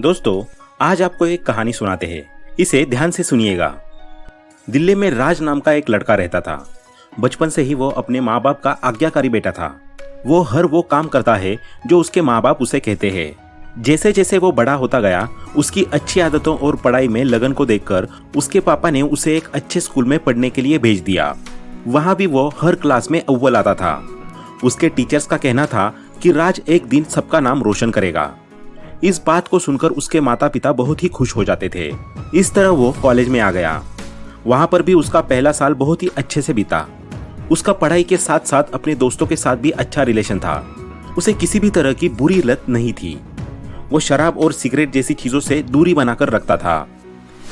दोस्तों, आज आपको एक कहानी सुनाते हैं। इसे ध्यान से सुनिएगा। दिल्ली में राज नाम का एक लड़का रहता था। बचपन से ही वो अपने माँ बाप का आज्ञाकारी बेटा था। वो हर वो काम करता है जो उसके माँ बाप उसे कहते हैं। जैसे जैसे वो बड़ा होता गया, उसकी अच्छी आदतों और पढ़ाई में लगन को देखकर उसके पापा ने उसे एक अच्छे स्कूल में पढ़ने के लिए भेज दिया। वहाँ भी वो हर क्लास में अव्वल आता था। उसके टीचर्स का कहना था कि राज एक दिन सबका नाम रोशन करेगा। इस बात को सुनकर उसके माता पिता बहुत ही खुश हो जाते थे। इस तरह वो कॉलेज में आ गया। वहां पर भी उसका पहला साल बहुत ही अच्छे से बीता। उसका पढ़ाई के साथ साथ अपने दोस्तों के साथ भी अच्छा रिलेशन था। उसे किसी भी तरह की बुरी लत नहीं थी। वो शराब और सिगरेट जैसी चीजों से दूरी बनाकर रखता था।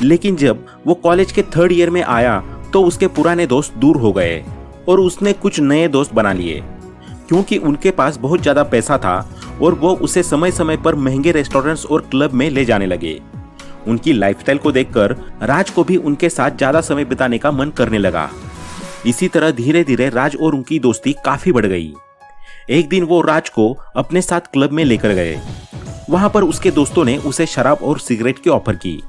लेकिन जब वो कॉलेज के 3rd ईयर में आया तो उसके पुराने दोस्त दूर हो गए और उसने कुछ नए दोस्त बना लिए। क्योंकि उनके पास बहुत ज्यादा पैसा था और वो उसे समय समय पर महंगे रेस्टोरेंट्स और क्लब में ले जाने लगे। उनकी लाइफस्टाइल को देखकर राज को भी उनके साथ ज्यादा समय बिताने का मन करने लगा। इसी तरह धीरे धीरे राज और उनकी दोस्ती काफी बढ़ गई। एक दिन वो राज को अपने साथ क्लब में लेकर गए। वहां पर उसके दोस्तों ने उसे शराब और सिगरेट की ऑफर की।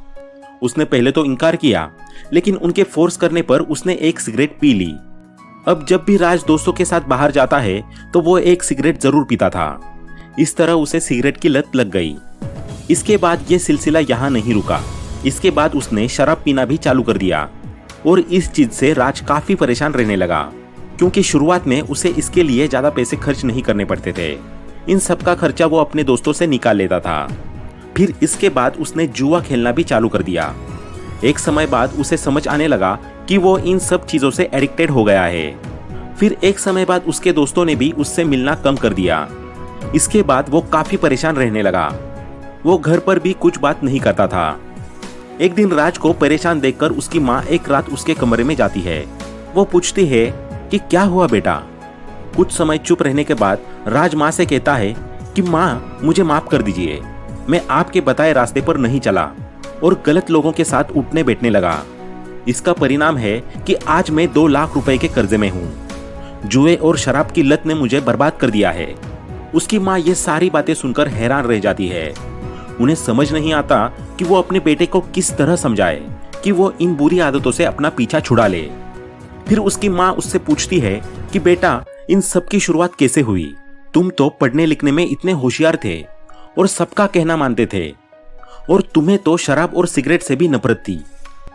उसने पहले तो इनकार किया, लेकिन उनके फोर्स करने पर उसने एक सिगरेट पी ली। अब जब भी राज दोस्तों के साथ बाहर जाता है तो वो एक सिगरेट जरूर पीता था। इस तरह उसे सिगरेट की लत लग गई। इसके बाद ये सिलसिला यहाँ नहीं रुका। इसके बाद उसने शराब पीना भी चालू कर दिया और इस चीज से राज काफी परेशान रहने लगा। क्योंकि शुरुआत में उसे इसके लिए ज्यादा पैसे खर्च नहीं करने पड़ते थे। इन सब का खर्चा वो अपने दोस्तों से निकाल लेता था। फिर इसके बाद उसने जुआ खेलना भी चालू कर दिया। एक समय बाद उसे समझ आने लगा कि वो इन सब चीजों से एडिक्टेड हो गया है। फिर एक समय बाद उसके दोस्तों ने भी उससे मिलना कम कर दिया। इसके बाद वो काफी परेशान रहने लगा। वो घर पर भी कुछ बात नहीं करता था। एक दिन राज को परेशान देखकर उसकी माँ एक रात उसके कमरे में जाती है। वो पूछती है कि क्या हुआ बेटा। कुछ समय चुप रहने के बाद राज माँ से कहता है कि माँ, मुझे माफ कर दीजिए। मैं आपके बताए रास्ते पर नहीं चला और गलत लोगों के साथ उठने बैठने लगा। इसका परिणाम है कि आज मैं 2 लाख रुपए के कर्जे में हूँ। जुए और शराब की लत ने मुझे बर्बाद कर दिया है। उसकी माँ ये सारी बातें सुनकर हैरान रह जाती है। उन्हें समझ नहीं आता कि वो अपने बेटे को किस तरह समझाए कि वो इन बुरी आदतों से अपना पीछा छुड़ा ले। फिर उसकी माँ उससे पूछती है कि बेटा, इन सब की शुरुआत कैसे हुई? तुम तो पढ़ने लिखने में इतने होशियार थे और सबका कहना मानते थे, और तुम्हें तो शराब और सिगरेट से भी नफरत थी।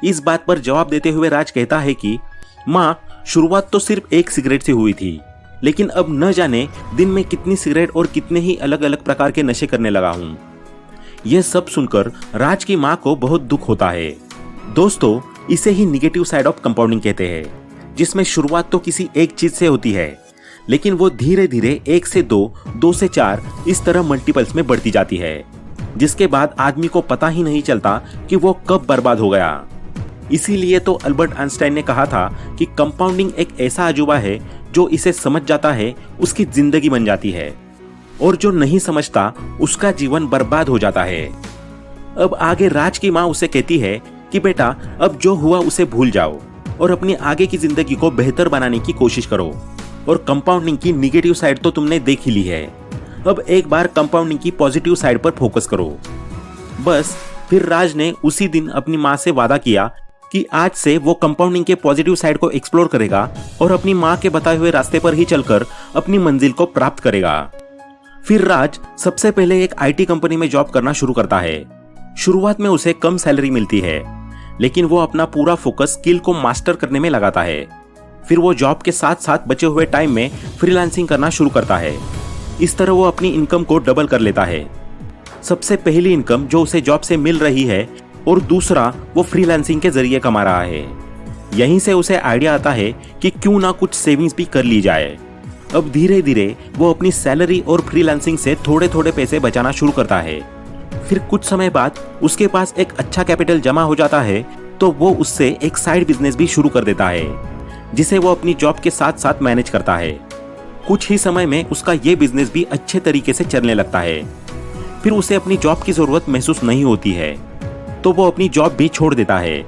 इस बात पर जवाब देते हुए राज कहता है कि माँ, शुरुआत तो सिर्फ एक सिगरेट से हुई थी, लेकिन अब न जाने दिन में कितनी सिगरेट और कितने ही अलग अलग प्रकार के नशे करने लगा हूँ। यह सब सुनकर राज की माँ को बहुत दुख होता है। दोस्तों, इसे ही निगेटिव साइड ऑफ कंपाउंडिंग कहते हैं, जिसमें शुरुआत तो किसी एक चीज से होती है, लेकिन वो धीरे धीरे 1 से 2, 2 से 4 इस तरह मल्टीपल्स में बढ़ती जाती है, जिसके बाद आदमी को पता ही नहीं चलता कि वो कब बर्बाद हो गया। इसीलिए तो अल्बर्ट आइंस्टाइन ने कहा था कि कंपाउंडिंग एक ऐसा अजूबा है, जो इसे समझ जाता है उसकी जिंदगी बन जाती है, और जो नहीं समझता उसका जीवन बर्बाद हो जाता है। अब आगे राज की माँ उसे कहती है कि बेटा, अब जो हुआ उसे भूल जाओ और अपनी आगे की जिंदगी को बेहतर बनाने की कोशिश करो। और कंपाउंडिंग की निगेटिव साइड तो तुमने देख ही ली है, अब एक बार कंपाउंडिंग की पॉजिटिव साइड पर फोकस करो। बस फिर राज ने उसी दिन अपनी माँ से वादा किया कि आज से वो कंपाउंडिंग के पॉजिटिव साइड को एक्सप्लोर करेगा और अपनी माँ के बताए हुए रास्ते पर ही चलकर अपनी मंजिल को प्राप्त करेगा। फिर राज सबसे पहले एक आईटी कंपनी में जॉब करना शुरू करता है। शुरुआत में उसे कम सैलरी मिलती है, लेकिन वो अपना पूरा फोकस स्किल को मास्टर करने में लगाता है। फिर वो जॉब के साथ साथ बचे हुए टाइम में फ्रीलांसिंग करना शुरू करता है। इस तरह वो अपनी इनकम को डबल कर लेता है। सबसे पहली इनकम जो उसे जॉब से मिल रही है, और दूसरा वो फ्रीलांसिंग के जरिए कमा रहा है। यहीं से उसे आइडिया आता है कि क्यों ना कुछ सेविंग्स भी कर ली जाए। अब धीरे धीरे वो अपनी सैलरी और फ्रीलांसिंग से थोड़े थोड़े पैसे बचाना शुरू करता है। फिर कुछ समय बाद उसके पास एक अच्छा कैपिटल जमा हो जाता है, तो वो उससे एक साइड बिजनेस भी शुरू कर देता है, जिसे वो अपनी जॉब के साथ साथ मैनेज करता है। कुछ ही समय में उसका ये बिजनेस भी अच्छे तरीके से चलने लगता है। फिर उसे अपनी जॉब की जरूरत महसूस नहीं होती है, तो वो अपनी जॉब भी छोड़ देता है।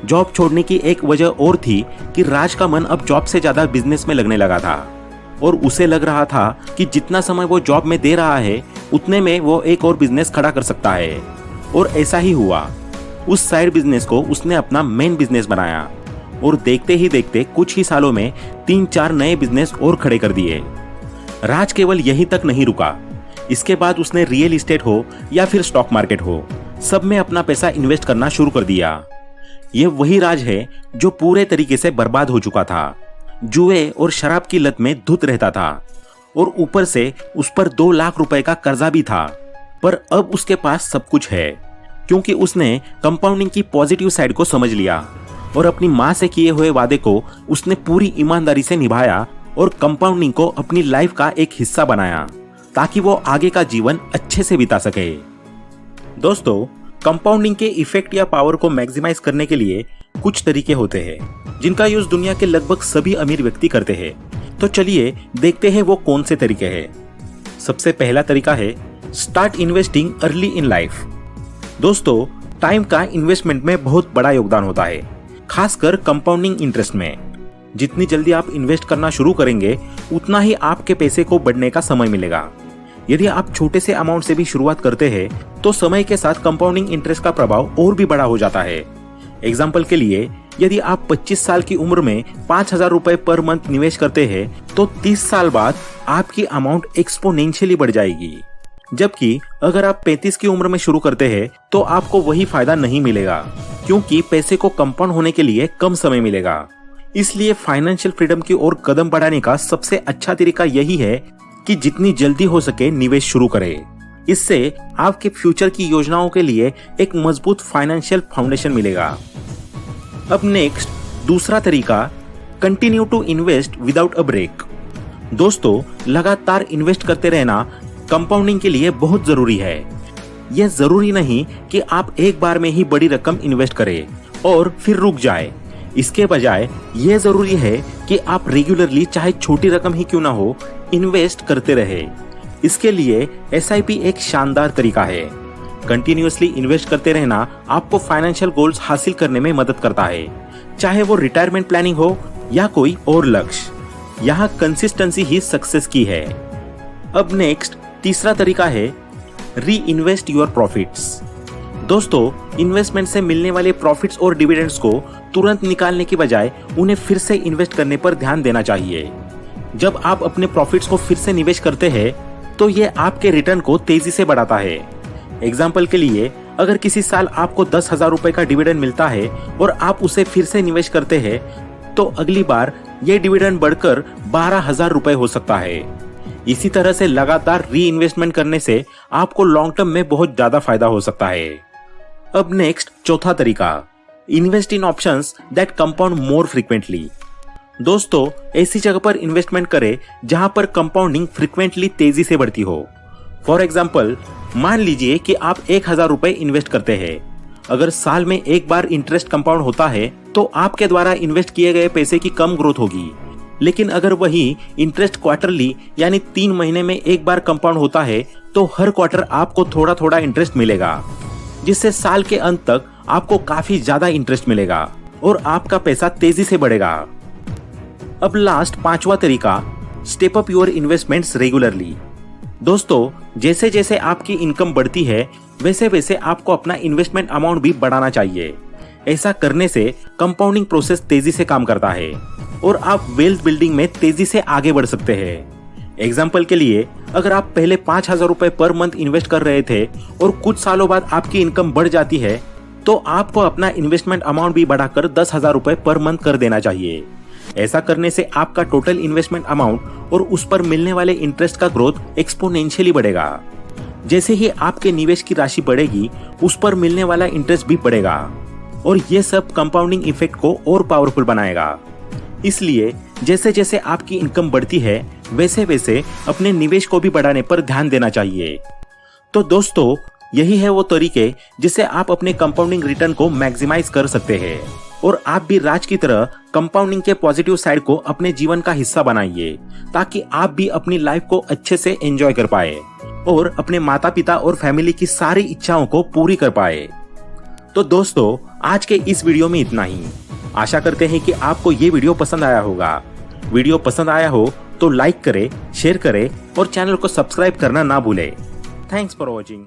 जॉब छोड़ने की एक वजह और थी कि राज का मन अब जॉब से ज्यादा बिजनेस में लगने लगा था, और उसे लग रहा था कि जितना समय वो जॉब में दे रहा है, उतने में वो एक और बिजनेस खड़ा कर सकता है। और ऐसा ही हुआ। उस साइड बिजनेस को उसने अपना मेन बिजनेस बनाया और देखते ही देखते कुछ ही सालों में 3-4 नए बिजनेस और खड़े कर दिए। राज केवल यहीं तक नहीं रुका। इसके बाद उसने रियल एस्टेट हो या फिर स्टॉक मार्केट हो, सब में अपना पैसा इन्वेस्ट करना शुरू कर दिया। यह वही राज है जो पूरे तरीके से बर्बाद हो चुका था। जुए और शराब की लत में धुत रहता था और ऊपर से उस पर 2 लाख रुपए का कर्जा भी था। पर अब उसके पास सब कुछ है क्योंकि उसने कंपाउंडिंग की पॉजिटिव साइड को समझ लिया और अपनी माँ से किए हुए वादे को उसने पूरी ईमानदारी से निभाया और कंपाउंडिंग को अपनी लाइफ का एक हिस्सा बनाया ताकि वो आगे का जीवन अच्छे से बिता सके। दोस्तों, कंपाउंडिंग के इफेक्ट या पावर को मैक्सिमाइज करने के लिए कुछ तरीके होते हैं जिनका यूज दुनिया के लगभग सभी अमीर व्यक्ति करते हैं। तो चलिए देखते हैं वो कौन से तरीके हैं। सबसे पहला तरीका है start investing early in life. दोस्तों, टाइम का इन्वेस्टमेंट में बहुत बड़ा योगदान होता है, खासकर कंपाउंडिंग इंटरेस्ट में। जितनी जल्दी आप इन्वेस्ट करना शुरू करेंगे उतना ही आपके पैसे को बढ़ने का समय मिलेगा। यदि आप छोटे से अमाउंट से भी शुरुआत करते हैं तो समय के साथ कंपाउंडिंग इंटरेस्ट का प्रभाव और भी बड़ा हो जाता है। एग्जाम्पल के लिए, यदि आप 25 साल की उम्र में 5,000 रुपए पर मंथ निवेश करते हैं तो 30 साल बाद आपकी अमाउंट एक्सपोनेंशियली बढ़ जाएगी। जबकि अगर आप 35 की उम्र में शुरू करते हैं तो आपको वही फायदा नहीं मिलेगा क्योंकि पैसे को कंपाउंड होने के लिए कम समय मिलेगा। इसलिए फाइनेंशियल फ्रीडम की ओर कदम बढ़ाने का सबसे अच्छा तरीका यही है कि जितनी जल्दी हो सके निवेश शुरू करें। इससे आपके फ्यूचर की योजनाओं के लिए एक मजबूत फाइनेंशियल फाउंडेशन मिलेगा। अब नेक्स्ट, दूसरा तरीका, continue to invest without a break. दोस्तों, लगातार इन्वेस्ट करते रहना कंपाउंडिंग के लिए बहुत जरूरी है। यह जरूरी नहीं कि आप एक बार में ही बड़ी रकम इन्वेस्ट करें और फिर रुक जाए। इसके बजाय यह जरूरी है कि आप रेगुलरली, चाहे छोटी रकम ही क्यों ना हो, इन्वेस्ट करते रहे। इसके लिए SIP एक शानदार तरीका है। कंटिन्यूअसली इन्वेस्ट करते रहना आपको फाइनेंशियल गोल्स हासिल करने में मदद करता है, चाहे वो रिटायरमेंट प्लानिंग हो या कोई और लक्ष्य। यहाँ कंसिस्टेंसी ही सक्सेस की है। अब नेक्स्ट, तीसरा तरीका है री इन्वेस्ट योर प्रॉफिट्स। दोस्तों, इन्वेस्टमेंट से मिलने वाले प्रॉफिट्स और डिविडेंड्स को तुरंत निकालने की बजाय उन्हें फिर से इन्वेस्ट करने पर ध्यान देना चाहिए। जब आप अपने प्रॉफिट्स को फिर से निवेश करते हैं तो यह आपके रिटर्न को तेजी से बढ़ाता है। एग्जाम्पल के लिए, अगर किसी साल आपको 10,000 रुपए का डिविडेंड मिलता है और आप उसे फिर से निवेश करते हैं तो अगली बार यह डिविडेंड बढ़कर 12,000 रुपए हो सकता है। इसी तरह से लगातार री इन्वेस्टमेंट करने से आपको लॉन्ग टर्म में बहुत ज्यादा फायदा हो सकता है। अब नेक्स्ट, चौथा तरीका, invest in options that compound more frequently. दोस्तों, ऐसी जगह पर इन्वेस्टमेंट करें जहां पर कंपाउंडिंग फ्रीक्वेंटली तेजी से बढ़ती हो। फॉर एग्जाम्पल, मान लीजिए कि आप 1,000 रुपए इन्वेस्ट करते हैं। अगर साल में एक बार इंटरेस्ट कंपाउंड होता है तो आपके द्वारा इन्वेस्ट किए गए पैसे की कम ग्रोथ होगी। लेकिन अगर वही इंटरेस्ट क्वार्टरली यानी 3 महीने में एक बार कंपाउंड होता है तो हर क्वार्टर आपको थोड़ा थोड़ा इंटरेस्ट मिलेगा, जिससे साल के अंत तक आपको काफी ज्यादा इंटरेस्ट मिलेगा और आपका पैसा तेजी से बढ़ेगा। अब लास्ट, पांचवा तरीका, step up your investments regularly. दोस्तों, जैसे जैसे आपकी इनकम बढ़ती है वैसे वैसे आपको अपना इन्वेस्टमेंट अमाउंट भी बढ़ाना चाहिए। ऐसा करने से कंपाउंडिंग प्रोसेस तेजी से काम करता है और आप वेल्थ बिल्डिंग में तेजी से आगे बढ़ सकते हैं। एग्जाम्पल के लिए, अगर आप पहले 5,000 रुपए पर मंथ इन्वेस्ट कर रहे थे और कुछ सालों बाद आपकी इनकम बढ़ जाती है तो आपको अपना इन्वेस्टमेंट अमाउंट भी बढ़ाकर 10,000 रुपए पर मंथ कर देना चाहिए। ऐसा करने से आपका टोटल इन्वेस्टमेंट अमाउंट और उस पर मिलने वाले इंटरेस्ट का ग्रोथ एक्सपोनेंशियली बढ़ेगा। जैसे ही आपके निवेश की राशि बढ़ेगी उस पर मिलने वाला इंटरेस्ट भी बढ़ेगा और ये सब कंपाउंडिंग इफेक्ट को और पावरफुल बनाएगा। इसलिए जैसे जैसे आपकी इनकम बढ़ती है वैसे वैसे अपने निवेश को भी बढ़ाने पर ध्यान देना चाहिए। तो दोस्तों, यही है वो तरीके जिससे आप अपने कंपाउंडिंग रिटर्न को मैक्सिमाइज कर सकते हैं और आप भी राज की तरह कंपाउंडिंग के पॉजिटिव साइड को अपने जीवन का हिस्सा बनाइए ताकि आप भी अपनी लाइफ को अच्छे से एंजॉय कर पाए और अपने माता पिता और फैमिली की सारी इच्छाओं को पूरी कर पाए। तो दोस्तों, आज के इस वीडियो में इतना ही। आशा करते हैं कि आपको ये वीडियो पसंद आया होगा। वीडियो पसंद आया हो तो लाइक करें, शेयर करें और चैनल को सब्सक्राइब करना ना भूलें। Thanks for watching.